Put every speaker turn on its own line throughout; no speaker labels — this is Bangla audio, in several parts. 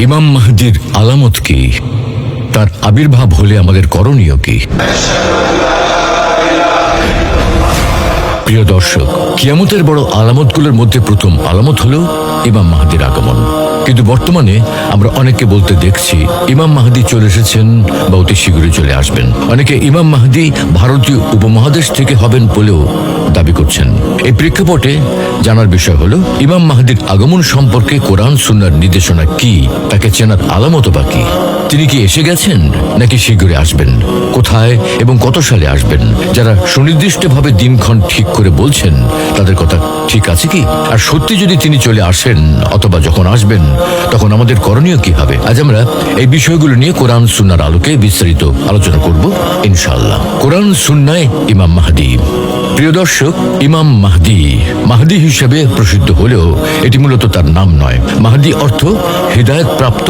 ইমাম মাহদির আলামত কি? তার আবির্ভাব হলে আমাদের করণীয় কি? প্রিয় দর্শক, কিয়ামতের বড় আলামতগুলোর মধ্যে প্রথম আলামত হলো ইমাম মাহদির আগমন। কিন্তু বর্তমানে আমরা অনেককে বলতে দেখছি ইমাম মাহদি চলে এসেছেন বা অতি শীঘ্রই চলে আসবেন। অনেকে ইমাম মাহদি ভারতীয় উপমহাদেশ থেকে হবেন বলেও দাবি করছেন। এই প্রেক্ষাপটে জানার বিষয় হলো ইমাম মাহদির আগমন সম্পর্কে কোরআন সুন্নাহর নির্দেশনা কি, তাকে চেনার আলামত বা কি? তিনি কি এসে গেছেন নাকি শীঘ্রই আসবেন? কোথায় এবং কত সালে আসবেন? যারা সুনির্দিষ্টভাবে দিনক্ষণ ঠিক করে বলছেন তাদের কথা ঠিক আছে কি? আর সত্যি যদি তিনি চলে আসেন অথবা যখন আসবেন তখন আমাদের করণীয় কি হবে? আজ আমরা এই বিষয়গুলো নিয়ে কোরআন সুন্নাহর আলোকে বিস্তারিত আলোচনা করব ইনশাআল্লাহ। কোরআন সুন্নাহ ইমাম মাহদি। প্রিয় দর্শক, ইমাম মাহদি মাহদি হিসেবে প্রসিদ্ধ হলেও এটি মূলত তার নাম নয়। মাহদি অর্থ হিদায়াত প্রাপ্ত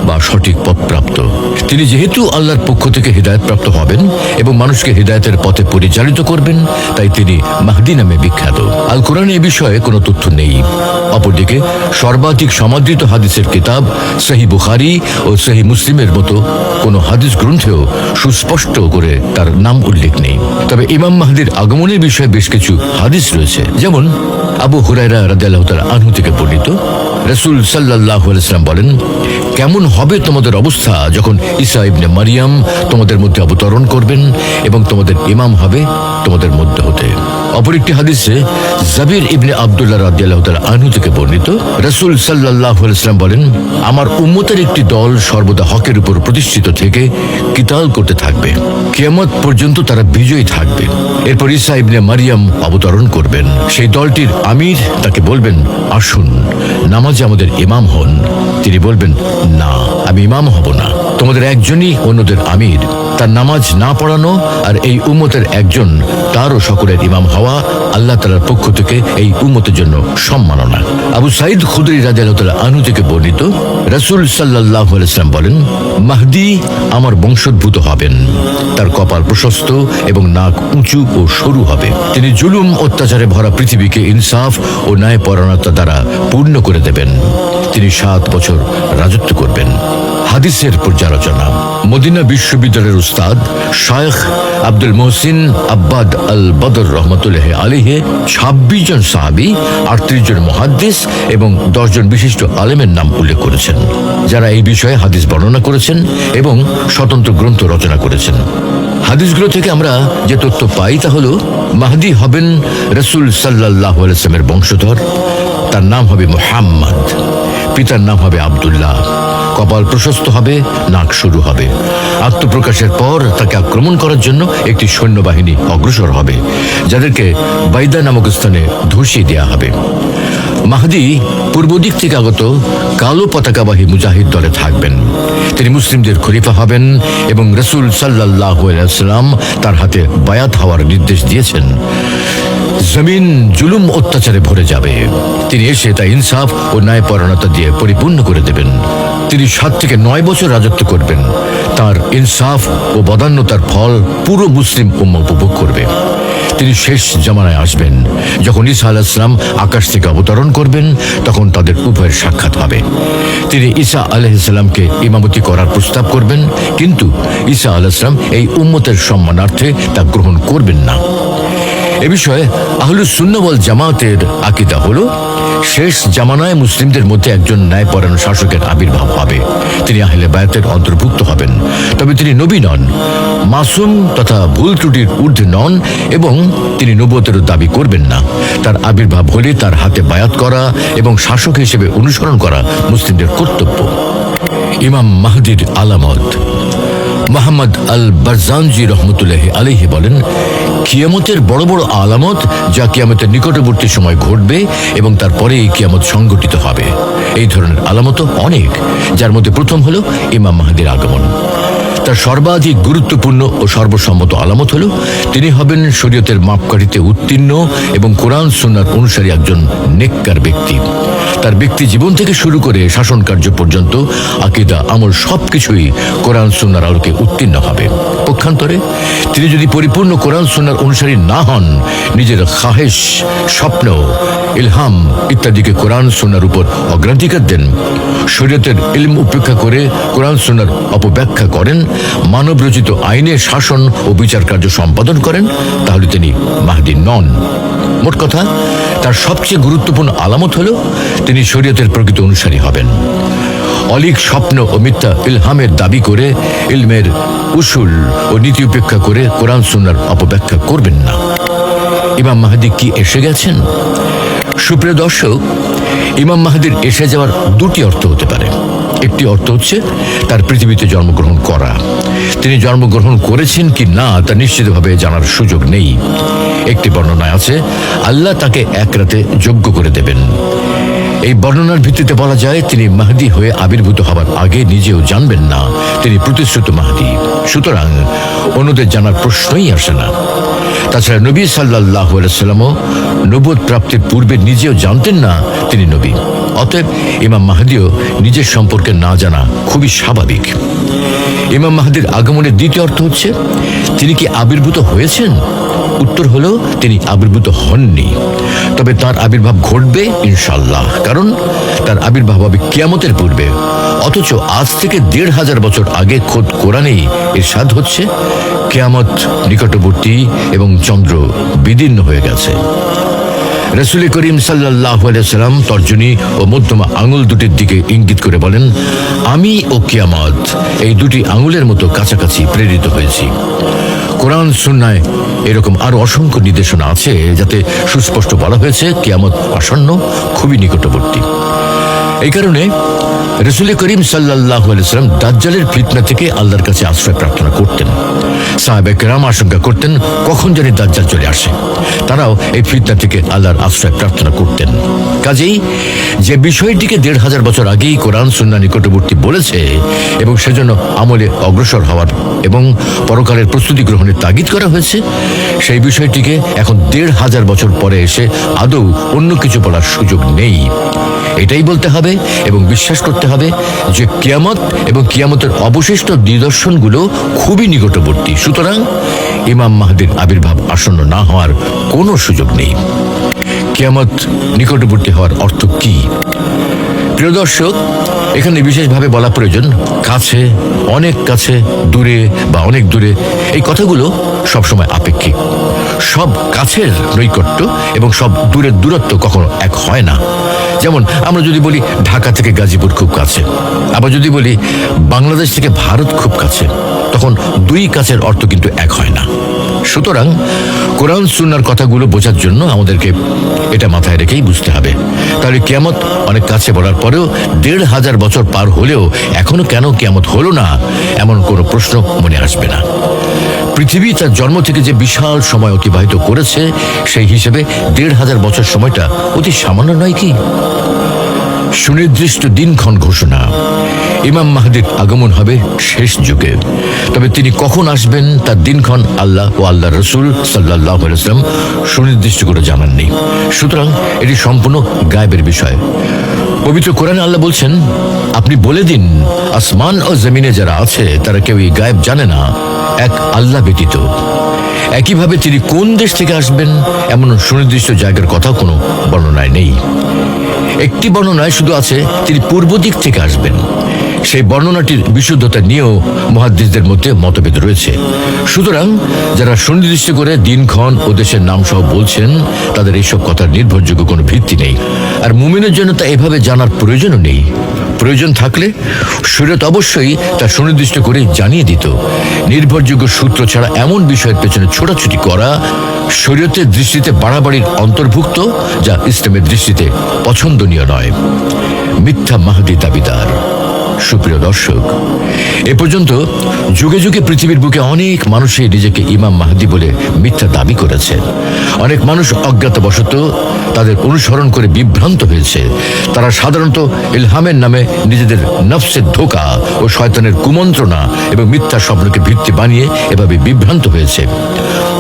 বা সঠিক পথ প্রাপ্ত। তিনি যেহেতু আল্লাহর পক্ষ থেকে হিদায়াত প্রাপ্ত হবেন এবং মানুষকে হিদায়াতের পথে পরিচালিত করবেন, তাই তিনি মাহদি নামে বিখ্যাত। আল কোরআনে এ বিষয়ে কোনো তথ্য নেই। অপরদিকে সর্বাধিক সমাদৃত হাদিসের কিতাব সহিহ বুখারী ও সহিহ মুসলিমের মতো কোনো হাদিস গ্রন্থেও সুস্পষ্ট করে তার নাম উল্লেখ নেই। তবে ইমাম মাহদির আগমনের বিষয়ে বেশ কিছু হাদিস রয়েছে। যেমন আবু হুরায়রা রাদিয়াল্লাহু তাআলা আনহু থেকে বর্ণিত, রাসূল সাল্লাল্লাহু আলাইহি ওয়াসাল্লাম বলেন, কেমন হবে তোমাদের অবস্থা যখন ঈসা ইবনে মারিয়াম তোমাদের মধ্যে অবতরণ করবেন এবং তোমাদের ইমাম হবে তোমাদের মধ্যে হতে। অপর একটি হাদিসে জাবির ইবনে আব্দুল্লাহ রাদিয়াল্লাহু তাআলা আনহু থেকে বর্ণিত, রাসূল সাল্লাল্লাহু আলাইহি ওয়াসাল্লাম বলেন, আমার উম্মতের একটি দল সর্বদা হকের উপর প্রতিষ্ঠিত থেকে কিতাল করতে থাকবে, কিয়ামত পর্যন্ত তারা বিজয়ী থাকবে। এরপর ঈসা ইবনে মারিয়াম অবতরণ করবেন। সেই দলটির আমির তাকে বলবেন, আসুন নামাজে আমাদের ইমাম হন। তিনি বলবেন, না, আমি ইমাম হব না। তোমাদের একজনই অন্যদের আমির। তার নামাজ না পড়ানো আর এই উম্মতের একজন তারও সকলের ইমাম হওয়া আল্লাহ তাআলার পক্ষ থেকে এই উম্মতের জন্য সম্মাননা। আবু সাঈদ খুদরী রাদিয়াল্লাহু তাআলা আনহু থেকে বর্ণিত, রাসূল সাল্লাল্লাহু আলাইহি ওয়াসাল্লাম বলেন, মাহদি আমার বংশোদ্ভূত হবেন। তার কপাল প্রশস্ত এবং নাক উঁচু ও সরু হবে। তিনি জুলুম অত্যাচারে ভরা পৃথিবীকে ইনসাফ ও ন্যায়পরায়ণতা দ্বারা পূর্ণ করে দেবেন। তিনি 7 বছর রাজত্ব করবেন। হাদিসের পর্যালোচনা। মদিনা বিশ্ববিদ্যালয়ের উস্তাদ শায়খ আব্দুল মোহসিন আব্বাদ আল বদর রহমতুল্লাহ আলাইহি 26 জন সাহাবী, 38 জন মুহাদ্দিস এবং 10 জন বিশিষ্ট আলেমের নাম উল্লেখ করেছেন, যারা এই বিষয়ে হাদিস বর্ণনা করেছেন এবং স্বতন্ত্র গ্রন্থ রচনা করেছেন। হাদিসগুলো থেকে আমরা যে তথ্য পাই তা হলো, মাহদি হবেন রাসূল সাল্লাল্লাহু আলাইহি ওয়াসাল্লামের বংশধর। তার নাম হবে মুহাম্মদ। পিতার নাম হবে আব্দুল্লাহ। কপাল প্রশস্ত হবে, নাক শুরু হবে। আত্মপ্রকাশের পর তাকে আক্রমণ করার জন্য একটি সৈন্যবাহিনী অগ্রসর হবে, যাদেরকে বাইদা নামক স্থানে ধসিয়ে দেওয়া হবে। মাহদি পূর্ব দিক থেকে আগত কালো পতাকাবাহী মুজাহিদ দলে থাকবেন। তিনি মুসলিমদের খলিফা হবেন এবং রাসূল সাল্লাল্লাহু আলাইহি ওয়াসাল্লাম তার হাতে বায়াত হওয়ার নির্দেশ দিয়েছেন। জমিন জুলুম অত্যাচারে ভরে যাবে। তিনি এসে তা ইনসাফ ও ন্যায়পরায়ণতা দিয়ে পরিপূর্ণ করে দেবেন। তিনি 7 থেকে 9 বছর রাজত্ব করবেন। তার ইনসাফ ও বদান্যতার ফল পুরো মুসলিম উম্মাহ উপভোগ করবে। তিনি শেষ জামানায় আসবেন। যখন ঈসা আলাইহিস সালাম আকাশ থেকে অবতরণ করবেন, তখন তাদের উভয়ের সাক্ষাৎ হবে। তিনি ঈসা আলাইহিস সালামকে ইমামতি করার প্রস্তাব করবেন, কিন্তু ঈসা আলাইহিস সালাম এই উম্মতের সম্মানার্থে তা গ্রহণ করবেন না। এ বিষয়ে আহলুস সুন্নাহ ওয়াল জামাতের আকীদা হলো, শেষ জামানায় মুসলিমদের মধ্যে একজন ন্যায়পরায়ণ শাসকের আবির্ভাব হবে। তিনি আহলে বায়াতের অন্তর্ভুক্ত হবেন। তবে তিনি নবী নন, মাসুম তথা ভুল ত্রুটির ঊর্ধ্বে নন এবং তিনি নবুয়তেরও দাবি করবেন না। তার আবির্ভাব হলে তার হাতে বায়াত করা এবং শাসক হিসেবে অনুসরণ করা মুসলিমদের কর্তব্য। ইমাম মাহদির আলামত। মুহাম্মদ আল বারজানজি রহমতুল্লাহ আলাইহি বলেন, কিয়ামতের বড় বড় আলামত যা কিয়ামতের নিকটবর্তী সময় ঘটবে এবং তারপরেই কিয়ামত সংঘটিত হবে। এই ধরনের আলামত অনেক, যার মধ্যে প্রথম হলো ইমাম মাহদির আগমন। তার সর্বাধিক গুরুত্বপূর্ণ ও সর্বসম্মত আলামত হলো, তিনি হবেন শরীয়তের মাপকাঠিতে উত্তীর্ণ এবং কোরআন সুন্নাহর অনুসারী একজন নেককার ব্যক্তি। তার ব্যক্তি জীবন থেকে শুরু করে শাসন কার্য পর্যন্ত আকীদা, আমল সবকিছুই কোরআন সুন্নাহর আলোকে উত্তীর্ণ হবে। পক্ষান্তরে তিনি যদি পরিপূর্ণ কোরআন সুন্নাহর অনুসারী না হন, নিজের খাহেশ, স্বপ্ন, ইলহাম ইত্যাদিকে কোরআন সুন্নাহর উপর অগ্রাধিকার দেন, শরীয়তের ইলম উপেক্ষা করে কোরআন সুন্নাহর অপব্যাখ্যা করেন, মানব রচিত আইনে শাসন ও বিচার কার্য সম্পাদন করেন, তাহলে তিনি মাহদী নন। মোট কথা, তার সবচেয়ে গুরুত্বপূর্ণ আলামত হল তিনি শরীয়তের প্রকৃত অনুসারী হবেন। অলিক স্বপ্ন ও মিথ্যা ইলহামের দাবি করে ইলমের উসুল ও নীতি উপেক্ষা করে কোরআন সুন্নাহর অপব্যাখ্যা করবেন না। ইমাম মাহদী কি এসে গেছেন? সুপ্রিয় দর্শক, ইমাম মাহদীর এসে যাওয়ার দুটি অর্থ হতে পারে। একটি অর্থ হচ্ছে তার পৃথিবীতে জন্মগ্রহণ করা। তিনি জন্মগ্রহণ করেছেন কি না তা নিশ্চিতভাবে জানার সুযোগ নেই। একটি বর্ণনায় আছে আল্লাহ তাকে এক রাতে যজ্ঞ করে দেবেন। এই বর্ণনার ভিত্তিতে বলা যায় তিনি মাহদী হয়ে আবির্ভূত হবার আগে নিজেও জানবেন না তিনি প্রতিশ্রুত মাহদী। সুতরাং অন্যদের জানার প্রশ্নই আসে না। তাছাড়া নবী সাল্লাল্লাহু আলাইহি সাল্লামও নবুয়ত প্রাপ্তির পূর্বে নিজেও জানতেন না তিনি নবী। অতএব ইমাম মাহদীও নিজের সম্পর্কে না জানা খুবই স্বাভাবিক। ইমাম মাহদীর আগমনের দ্বিতীয় অর্থ হচ্ছে তিনি কি আবির্ভূত হয়েছেন? উত্তর হলো তিনি আবির্ভূত হননি, তবে তার আবির্ভাব ঘটবে ইনশাআল্লাহ, কারণ তার আবির্ভাব হবে কিয়ামতের পূর্বে। অথচ আজ থেকে ১৫০০ বছর আগে খোদ কোরআনেই ইরশাদ হচ্ছে কিয়ামত নিকটবর্তী এবং চন্দ্র বিদীর্ণ হয়ে গেছে। রাসূল করিম সাল্লাল্লাহু আলাইহি সাল্লাম তর্জনী ও মধ্যমা আঙুল দুটির দিকে ইঙ্গিত করে বলেন, আমি ও কিয়ামত এই দুটি আঙুলের মতো কাছাকাছি প্রেরিত হয়েছি। কোরআন সুন্নায় এরকম আরো অসংখ্য নির্দেশনা আছে যাতে সুস্পষ্ট বলা হয়েছে কিয়ামত আসন্ন, খুবই নিকটবর্তী। এই কারণে রাসূল করিম সাল্লাল্লাহু আলাইহি সাল্লাম দাজ্জালের ফিতনা থেকে আল্লাহর কাছে আশ্রয় প্রার্থনা করতেন। সাহাবায়ে কেরাম আশঙ্কা করতেন কখন জানি দাজ্জাল চলে আসে, তারাও এই ফিতনা থেকে আল্লাহর আশ্রয় প্রার্থনা করতেন। কাজেই যে বিষয়টিকে ১৫০০ বছর আগেই কোরআন সুন্নাহ নিকটবর্তী বলেছে এবং সেজন্য আমলে অগ্রসর হওয়ার এবং পরকালের প্রস্তুতি গ্রহণের তাগিদ করা হয়েছে, সেই বিষয়টিকে এখন ১৫০০ বছর পরে এসে আদৌ অন্য কিছু বলার সুযোগ নেই। এটাই বলতে হবে এবং বিশ্বাস করতে হবে যে কিয়ামত এবং কিয়ামতের অবশিষ্ট নিদর্শনগুলো খুবই নিকটবর্তী। সুতরাং ইমাম মাহদীর আবির্ভাব আসন্ন না হওয়ার কোনো সুযোগ নেই। কিয়ামত নিকটবর্তী হওয়ার অর্থ কি? প্রিয় দর্শক, এখানে বিশেষভাবে বলা প্রয়োজন কাছে, অনেক কাছে, দূরে বা অনেক দূরে, এই কথাগুলো সবসময় আপেক্ষিক। সব কাছের নৈকট্য এবং সব দূরের দূরত্ব কখনো এক হয় না। যেমন আমরা যদি বলি ঢাকা থেকে গাজীপুর খুব কাছে, আবার যদি বলি বাংলাদেশ থেকে ভারত খুব কাছে, তখন দুই কাছের অর্থ কিন্তু এক হয় না। সুতরাং কোরআন সুন্নাহর কথাগুলো বোঝার জন্য আমাদেরকে এটা মাথায় রেখেই বুঝতে হবে। তাহলে কিয়ামত অনেক কাছে বলার পরেও ১৫০০ বছর পার হলেও এখনো কেন কিয়ামত হলো না, এমন কোনো প্রশ্ন মনে আসবে না। পৃথিবী তার জন্ম থেকে যে বিশাল সময় অতিবাহিত করেছে, সেই হিসেবে ১৫০০ বছর সময়টা অতি সামান্য নয় কি? সুনির্দিষ্ট দিনক্ষণ ঘোষণা। ইমাম মাহদীর আগমন হবে শেষ যুগে, তবে তিনি কখন আসবেন তার দিনক্ষণ আল্লাহ ও আল্লাহ রসুল সাল্লাল্লাহু আলাইহি ওয়াসাল্লাম সুনির্দিষ্ট করে জানাননি। সুতরাং এটি সম্পূর্ণ গায়েবের বিষয়। পবিত্র কোরআনে আল্লাহ বলছেন, আপনি বলে দিন আসমান ও জমিনে যারা আছে তারা কেউ এই গায়েব জানে না, এক আল্লাহ ব্যতীত। একইভাবে তিনি কোন দেশ থেকে আসবেন এমন সুনির্দিষ্ট জায়গার কথা কোনো বর্ণনায় নেই। একটি বর্ণনায় শুধু আছে তিনি পূর্ব দিক থেকে আসবেন। সেই বর্ণনাটির বিশুদ্ধতা নিয়েও মুহাদ্দিসদের মধ্যে মতভেদ রয়েছে। সুতরাং যারা সুনির্দিষ্ট করে দিনক্ষণ ও দেশের নাম সহ বলছেন, তাদের এইসব কথার নির্ভরযোগ্য কোনো ভিত্তি নেই। আর মুমিনের জন্য তা এভাবে জানার প্রয়োজনও নেই। প্রয়োজন থাকলে শরীয়ত অবশ্যই তা সুনির্দিষ্ট করে জানিয়ে দিত। নির্ভরযোগ্য সূত্র ছাড়া এমন বিষয়ের পেছনে ছোটাছুটি করা শরীয়তের দৃষ্টিতে বাড়াবাড়ির অন্তর্ভুক্ত, যা ইসলামের দৃষ্টিতে পছন্দনীয় নয়। মিথ্যা মাহদী দাবিদার। সুপ্রিয় দর্শক, এ পর্যন্ত যুগে যুগে পৃথিবীর বুকে অনেক মানুষই নিজেকে ইমাম মাহদী বলে মিথ্যা দাবি করেছে। অনেক মানুষ অজ্ঞাতবশত তাদের অনুসরণ করে বিভ্রান্ত হয়েছে। তারা সাধারণত ইলহামের নামে নিজেদের নফসের ধোঁকা ও শয়তানের কুমন্ত্রণা এবং মিথ্যা স্বপ্নকে ভিত্তি বানিয়ে এভাবে বিভ্রান্ত হয়েছে।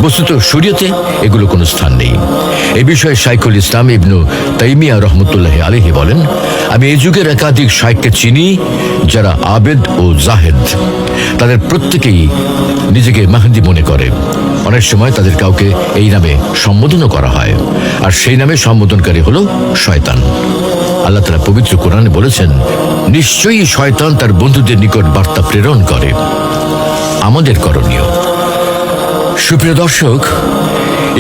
বস্তুত শরীয়তে এগুলো কোনো স্থান নেই। এ বিষয়ে শাইখুল ইসলাম ইবনু তাইমিয়া রহমতুল্লাহ আলাইহি বলেন, আমি এই যুগের একাধিক শাইখকে চিনি যারা আবেদ ও জাহেদ, তাদের প্রত্যেকেই নিজেকে মাহদি মনে করে। অনেক সময় তাদের কাউকে এই নামে সম্বোধনও করা হয়, আর সেই নামে সম্বোধনকারী হলো শয়তান। আল্লাহ তাআলা পবিত্র কোরআনে বলেছেন, নিশ্চয়ই শয়তান তার বন্ধুদের নিকট বার্তা প্রেরণ করে। আমাদের করণীয়। সুপ্রিয় দর্শক,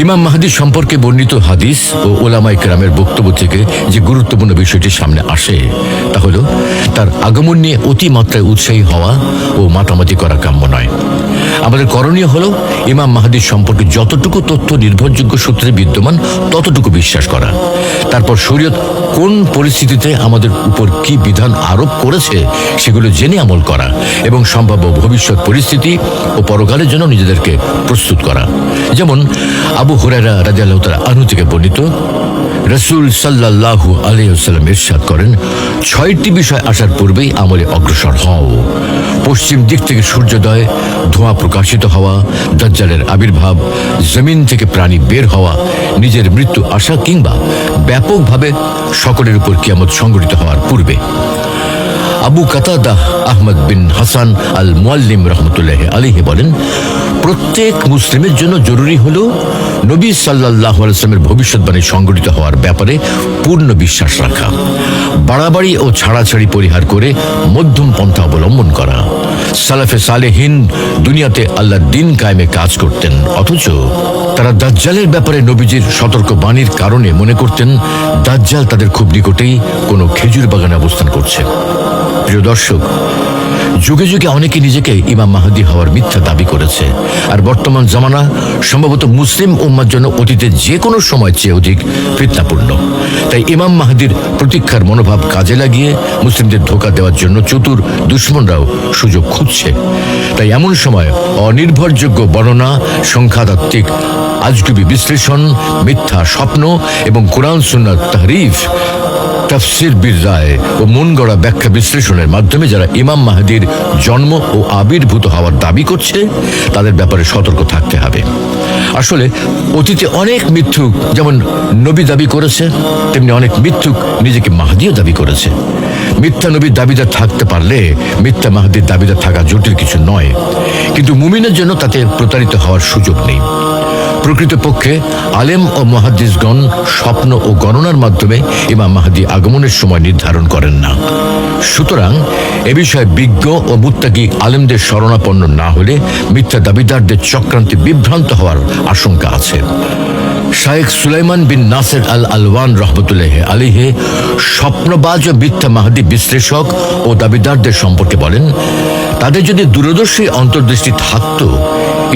ইমাম মাহদী সম্পর্কে বর্ণিত হাদিস ও ওলামায়ে কেরামের বক্তব্য থেকে যে গুরুত্বপূর্ণ বিষয়টি সামনে আসে তা হল তার আগমন নিয়ে অতিমাত্রায় উৎসাহী হওয়া ও মাতামাতি করা কাম্য নয়। আমাদের করণীয় হল ইমাম মাহদী সম্পর্কে যতটুকু তথ্য নির্ভরযোগ্য সূত্রে বিদ্যমান ততটুকু বিশ্বাস করা। তারপর শরীয়ত কোন পরিস্থিতিতে আমাদের উপর কি বিধান আরোপ করেছে সেগুলো জেনে আমল করা এবং সম্ভাব্য ভবিষ্যৎ পরিস্থিতি ও পরকালের জন্য নিজেদেরকে প্রস্তুত করা। যেমন আবু হুরায়রা রাদিয়াল্লাহু তাআলা আনহু থেকে বর্ণিত, রাসূল সাল্লাল্লাহু আলাইহি ওয়াসাল্লাম ইরশাদ করেন, 6টি বিষয় আসার পূর্বেই আমলে অগ্রসর হও। পশ্চিম দিক থেকে সূর্যোদয়, ধোঁয়া প্রকাশিত হওয়া, দাজ্জালের আবির্ভাব, জমিন থেকে প্রাণী বের হওয়া, নিজের মৃত্যু আসা কিংবা ব্যাপকভাবে সকলের উপর কিয়ামত সংঘটিত হওয়ার পূর্বে। আবু কাতাদা আহমদ বিন হাসান আল মুআল্লিম রহমতুল্লাহ আলাইহি বলেন, প্রত্যেক মুসলিমের জন্য জরুরি হলো নবী সাল্লাল্লাহু আলাইহি ওয়াসাল্লামের ভবিষ্যৎবাণী সংঘটিত হওয়ার ব্যাপারে পূর্ণ বিশ্বাস রাখা, বাড়াবাড়ি ও ছাড়াছাড়ি পরিহার করে মধ্যম পন্থা অবলম্বন করা। সালাফে সালেহিন দুনিয়াতে আল্লাহর দ্বীন কায়েমে কাজ করতেন, অথচ তারা দাজ্জালের ব্যাপারে নবীজির সতর্ক বাণীর কারণে মনে করতেন দাজ্জাল তাদের খুব নিকটেই কোনো খেজুর বাগানে অবস্থান করছে। প্রিয় দর্শক, যুগে যুগে অনেকে নিজেকে ইমাম মাহদী হওয়ার মিথ্যা দাবি করেছে, আর বর্তমান জামানা সম্ভবত মুসলিম উম্মার জন্য অতীতে যে কোনো সময় চেয়ে অধিক ফিতনাপূর্ণ। তাই ইমাম মাহদীর প্রতীক্ষার মনোভাব কাজে লাগিয়ে মুসলিমদের ধোঁকা দেওয়ার জন্য চতুর দুশ্মনরাও সুযোগ খুঁজছে। তাই এমন সময় অনির্ভরযোগ্য বর্ণনা, সংখ্যাতাত্ত্বিক আজগুবি বিশ্লেষণ, মিথ্যা স্বপ্ন এবং কোরআন সুন্নাহর তাহরিফ, তাফসির বির রায় ও মন গড়া ব্যাখ্যা বিশ্লেষণের মাধ্যমে যারা ইমাম মাহদীর জন্ম ও আবির্ভূত হওয়ার দাবি করছে তাদের ব্যাপারে সতর্ক থাকতে হবে। আসলে অতীতে অনেক মিথ্যুক যেমন নবী দাবি করেছে, তেমনি অনেক মিথ্যুক নিজেকে মাহদীও দাবি করেছে। মিথ্যা নবীর দাবিদার থাকতে পারলে মিথ্যা মাহদীর দাবিদার থাকা জটিল কিছু নয়, কিন্তু মুমিনের জন্য তাতে প্রতারিত হওয়ার সুযোগ নেই। প্রকৃতপক্ষে আলেম ও মুহাদ্দিসগণ স্বপ্ন ও গণনার মাধ্যমে ইমাম মাহদী আগমনের সময় নির্ধারণ করেন না। সুতরাং এ বিষয়ে বিজ্ঞ ও মুত্তাকি আলেমদের শরণাপন্ন না হলে মিথ্যা দাবিদারদের চক্রান্তে বিভ্রান্ত হওয়ার আশঙ্কা আছে। শাইখ সুলাইমান বিন নাসির আল আলওয়ান রহমতুল্লাহ আলাইহি স্বপ্নবাজ ও মিথ্যা মাহদী বিশ্লেষক ও দাবিদারদের সম্পর্কে বলেন, তাদের যদি দূরদর্শী অন্তর্দৃষ্টি থাকতো,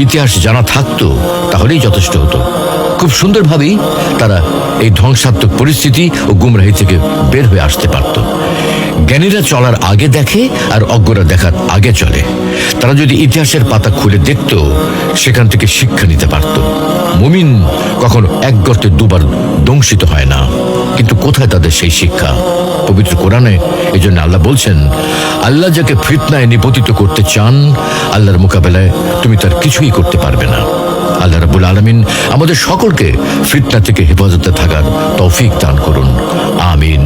ইতিহাস জানা থাকতো, তাহলেই যথেষ্ট হতো। খুব সুন্দরভাবেই তারা এই ধ্বংসাত্মক পরিস্থিতি ও গুমরাহি থেকে বের হয়ে আসতে পারত। জ্ঞানীরা চলার আগে দেখে আর অজ্ঞরা দেখার আগে চলে। তারা যদি ইতিহাসের পাতা খুলে দেখত, সেখান থেকে শিক্ষা নিতে পারত। মুমিন কখনো এক গর্তে দুবার দংশিত হয় না, কিন্তু কোথায় তাদের সেই শিক্ষা? পবিত্র কোরআনে এজন্য আল্লাহ বলছেন, আল্লাহ যাকে ফিতনায় নিপতিত করতে চান, আল্লাহর মোকাবেলায় তুমি তার কিছুই করতে পারবে না। আল্লাহ রাব্বুল আলামিন আমাদের সকলকে ফিতনা থেকে হেফাজতে থাকার তৌফিক দান করুন। আমিন।